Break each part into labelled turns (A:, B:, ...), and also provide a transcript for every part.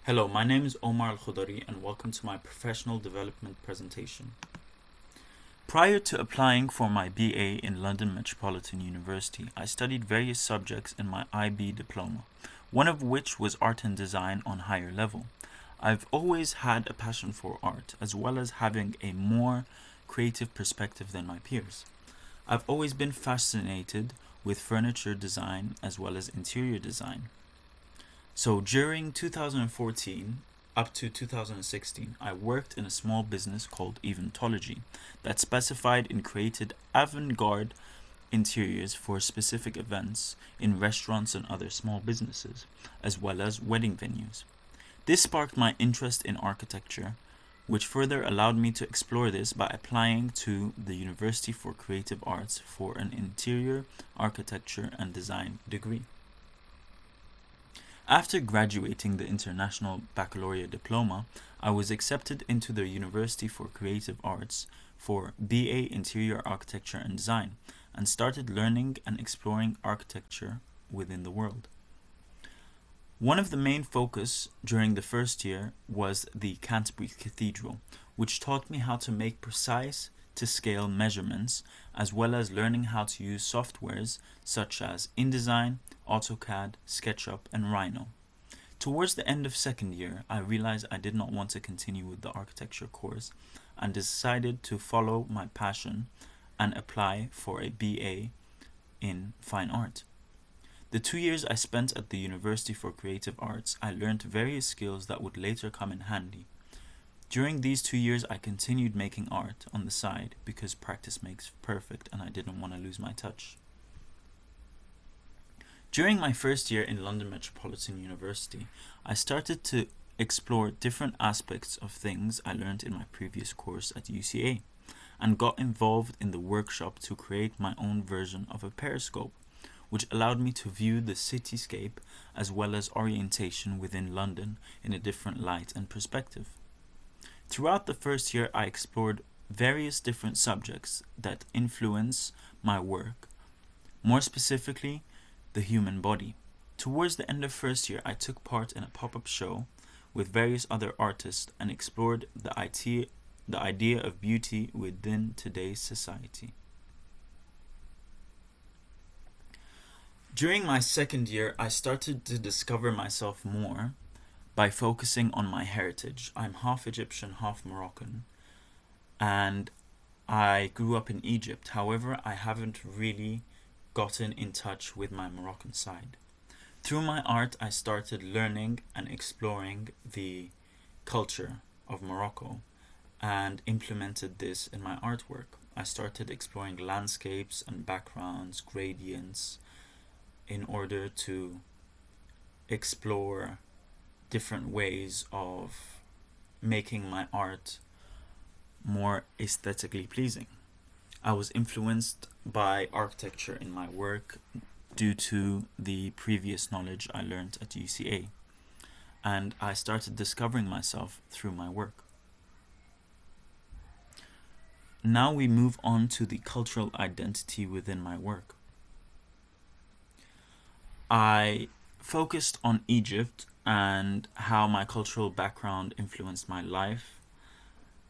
A: Hello, my name is Omar El-Khodary and welcome to my professional development presentation. Prior to applying for my BA in London Metropolitan University, I studied various subjects in my IB diploma, one of which was art and design on higher level. I've always had a passion for art, as well as having a more creative perspective than my peers. I've always been fascinated with furniture design as well as interior design. So during 2014 up to 2016, I worked in a small business called Eventology that specified in created avant-garde interiors for specific events in restaurants and other small businesses, as well as wedding venues. This sparked my interest in architecture, which further allowed me to explore this by applying to the University for Creative Arts for an interior architecture and design degree. After graduating the International Baccalaureate Diploma, I was accepted into the University for Creative Arts for BA Interior Architecture and Design and started learning and exploring architecture within the world. One of the main focus during the first year was the Canterbury Cathedral, which taught me how to make precise to scale measurements, as well as learning how to use softwares such as InDesign, AutoCAD, SketchUp, and Rhino. Towards the end of second year, I realized I did not want to continue with the architecture course and decided to follow my passion and apply for a BA in fine art. The 2 years I spent at the University for Creative Arts, I learned various skills that would later come in handy. During these 2 years, I continued making art on the side because practice makes perfect and I didn't want to lose my touch. During my first year in London Metropolitan University, I started to explore different aspects of things I learned in my previous course at UCA and got involved in the workshop to create my own version of a periscope, which allowed me to view the cityscape as well as orientation within London in a different light and perspective. Throughout the first year, I explored various different subjects that influence my work, more specifically, the human body. Towards the end of first year, I took part in a pop-up show with various other artists and explored the idea of beauty within today's society. During my second year, I started to discover myself more by focusing on my heritage. I'm half Egyptian, half Moroccan, and I grew up in Egypt. However, I haven't really gotten in touch with my Moroccan side. Through my art, I started learning and exploring the culture of Morocco and implemented this in my artwork. I started exploring landscapes and backgrounds, gradients, in order to explore different ways of making my art more aesthetically pleasing. I was influenced by architecture in my work due to the previous knowledge I learned at UCA, and I started discovering myself through my work. Now we move on to the cultural identity within my work. I focused on Egypt and how my cultural background influenced my life,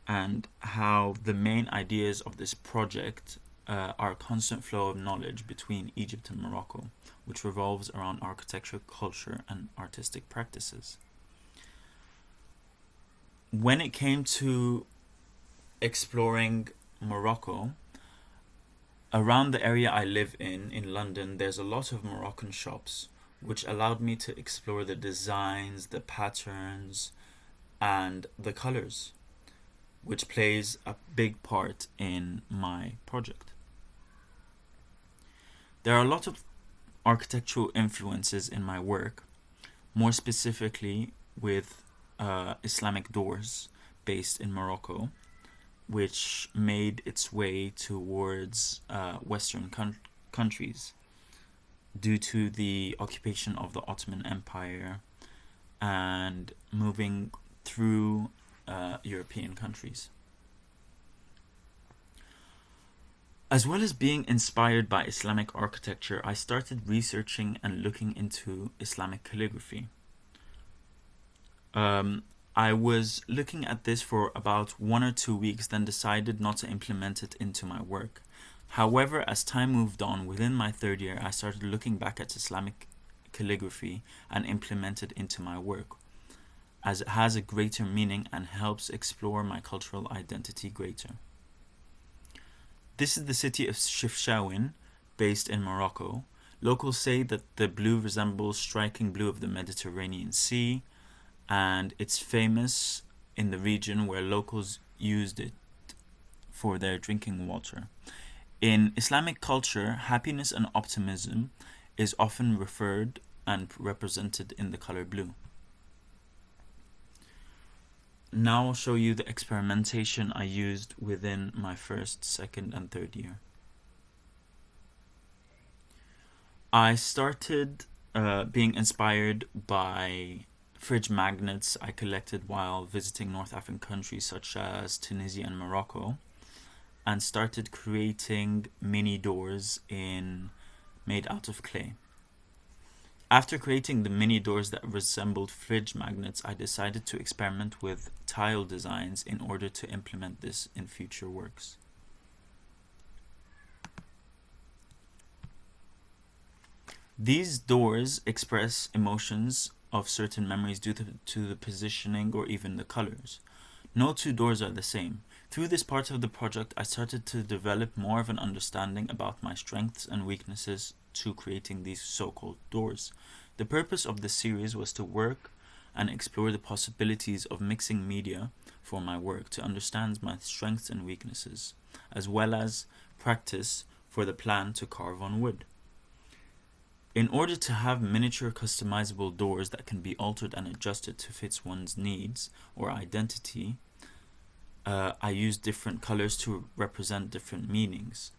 A: and how the main ideas of this project are a constant flow of knowledge between Egypt and Morocco, which revolves around architecture, culture, and artistic practices. When it came to exploring Morocco, around the area I live in London, there's a lot of Moroccan shops, which allowed me to explore the designs, the patterns, and the colors, which plays a big part in my project. There are a lot of architectural influences in my work, more specifically with Islamic doors based in Morocco, which made its way towards Western countries due to the occupation of the Ottoman Empire and moving through European countries. As well as being inspired by Islamic architecture, I started researching and looking into Islamic calligraphy. Um, I was looking at this for about 1 or 2 weeks, then decided not to implement it into my work. However, as time moved on, within my third year, I started looking back at Islamic calligraphy and implemented into my work, as it has a greater meaning and helps explore my cultural identity greater. This is the city of Chefchaouen, based in Morocco. Locals say that the blue resembles striking blue of the Mediterranean Sea, and it's famous in the region where locals used it for their drinking water. In Islamic culture, happiness and optimism is often referred and represented in the color blue. Now I'll show you the experimentation I used within my first, second, and third year. I started being inspired by fridge magnets I collected while visiting North African countries such as Tunisia and Morocco, and started creating mini doors made out of clay. After creating the mini doors that resembled fridge magnets, I decided to experiment with tile designs in order to implement this in future works. These doors express emotions of certain memories due to the positioning or even the colors. No two doors are the same. Through this part of the project, I started to develop more of an understanding about my strengths and weaknesses to creating these so-called doors. The purpose of this series was to work and explore the possibilities of mixing media for my work to understand my strengths and weaknesses, as well as practice for the plan to carve on wood. In order to have miniature customizable doors that can be altered and adjusted to fit one's needs or identity, I used different colors to represent different meanings.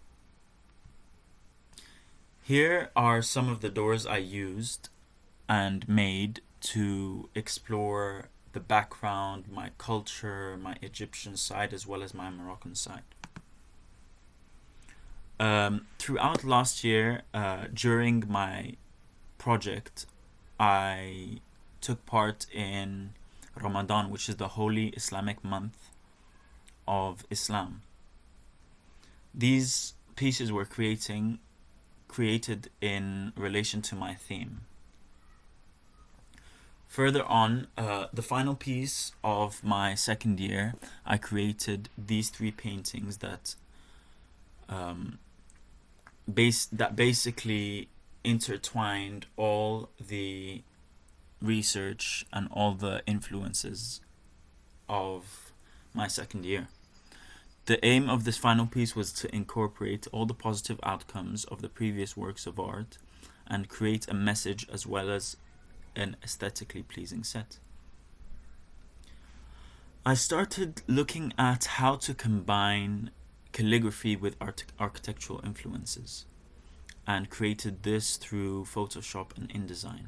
A: Here are some of the doors I used and made to explore the background, my culture, my Egyptian side, as well as my Moroccan side. Throughout last year, during my project, I took part in Ramadan, which is the holy Islamic month of Islam. These pieces were created in relation to my theme. Further on, the final piece of my second year, I created these 3 paintings that basically intertwined all the research and all the influences of my second year. The aim of this final piece was to incorporate all the positive outcomes of the previous works of art and create a message as well as an aesthetically pleasing set. I started looking at how to combine calligraphy with architectural influences and created this through Photoshop and InDesign.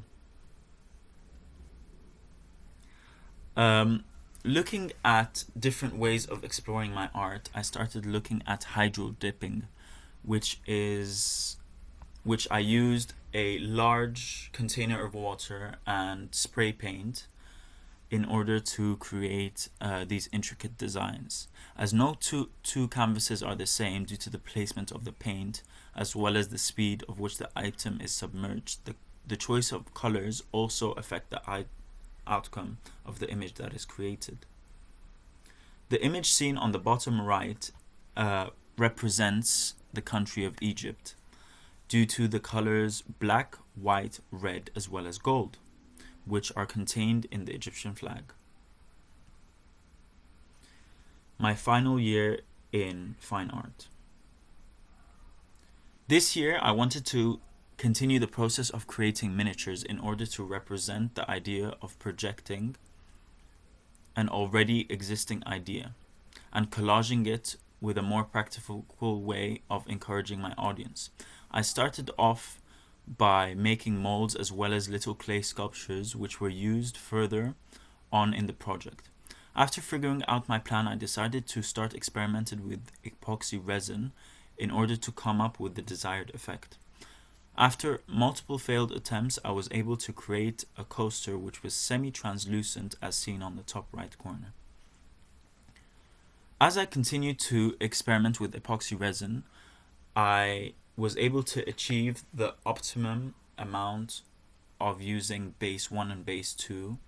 A: Looking at different ways of exploring my art, I started looking at hydro dipping, which I used a large container of water and spray paint in order to create these intricate designs. As no two canvases are the same due to the placement of the paint, as well as the speed of which the item is submerged, the choice of colors also affect the outcome of the image that is created. The image seen on the bottom right represents the country of Egypt due to the colors black, white, red, as well as gold, which are contained in the Egyptian flag. My final year in fine art. This year, I wanted to continue the process of creating miniatures in order to represent the idea of projecting an already existing idea and collaging it with a more practical way of encouraging my audience. I started off by making molds as well as little clay sculptures which were used further on in the project. After figuring out my plan, I decided to start experimenting with epoxy resin in order to come up with the desired effect. After multiple failed attempts, I was able to create a coaster which was semi-translucent as seen on the top right corner. As I continued to experiment with epoxy resin, I was able to achieve the optimum amount of using base 1 and base 2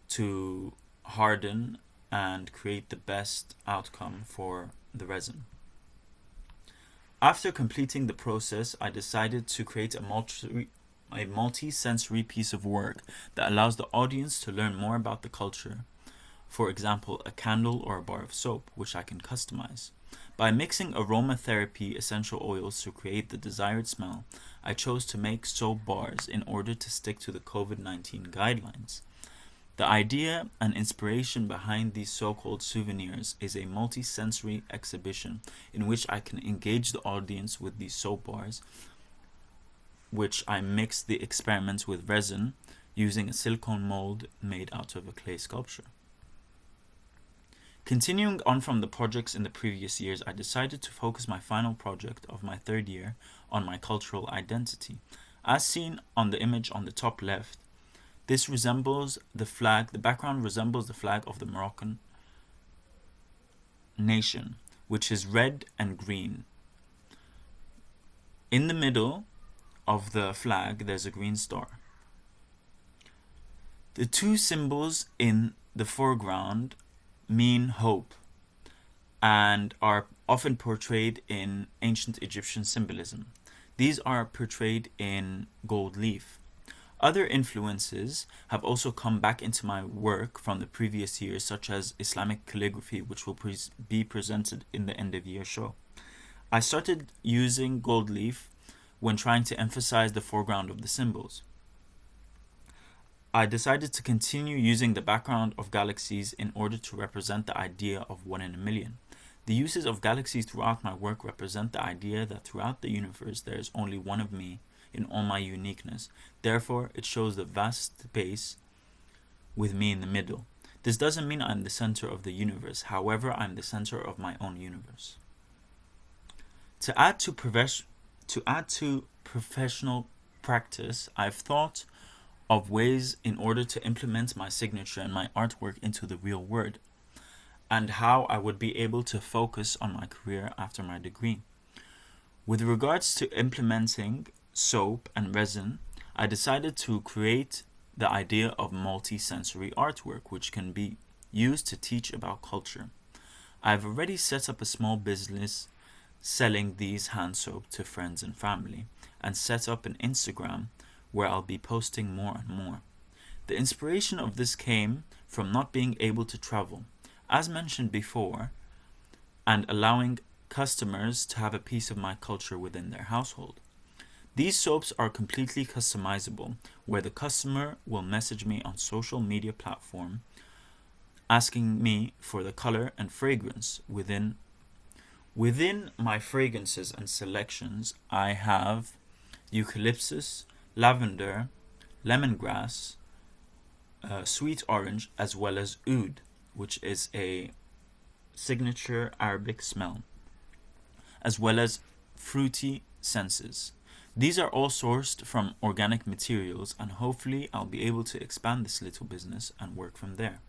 A: to harden and create the best outcome for the resin. After completing the process, I decided to create a multi-sensory piece of work that allows the audience to learn more about the culture. For example, a candle or a bar of soap, which I can customize. By mixing aromatherapy essential oils to create the desired smell, I chose to make soap bars in order to stick to the COVID-19 guidelines. The idea and inspiration behind these so-called souvenirs is a multi-sensory exhibition in which I can engage the audience with these soap bars, which I mix the experiments with resin using a silicone mold made out of a clay sculpture. Continuing on from the projects in the previous years, I decided to focus my final project of my third year on my cultural identity. As seen on the image on the top left, this resembles the flag, the background resembles the flag of the Moroccan nation, which is red and green. In the middle of the flag, there's a green star. The two symbols in the foreground mean hope and are often portrayed in ancient Egyptian symbolism. These are portrayed in gold leaf. Other influences have also come back into my work from the previous years, such as Islamic calligraphy, which will be presented in the end of year show. I started using gold leaf when trying to emphasize the foreground of the symbols. I decided to continue using the background of galaxies in order to represent the idea of 1 in a million. The uses of galaxies throughout my work represent the idea that throughout the universe there is only one of me in all my uniqueness. Therefore, it shows the vast space with me in the middle. This doesn't mean I'm the center of the universe. However, I'm the center of my own universe. To add to professional practice, I've thought of ways in order to implement my signature and my artwork into the real world, and how I would be able to focus on my career after my degree. With regards to implementing soap and resin, I decided to create the idea of multi-sensory artwork, which can be used to teach about culture. I've already set up a small business selling these hand soap to friends and family, and set up an Instagram where I'll be posting more and more. The inspiration of this came from not being able to travel, as mentioned before, and allowing customers to have a piece of my culture within their household. These soaps are completely customizable, where the customer will message me on social media platform asking me for the color and fragrance. Within my fragrances and selections, I have eucalyptus, lavender, lemongrass, sweet orange, as well as oud, which is a signature Arabic smell, as well as fruity senses. These are all sourced from organic materials, and hopefully I'll be able to expand this little business and work from there.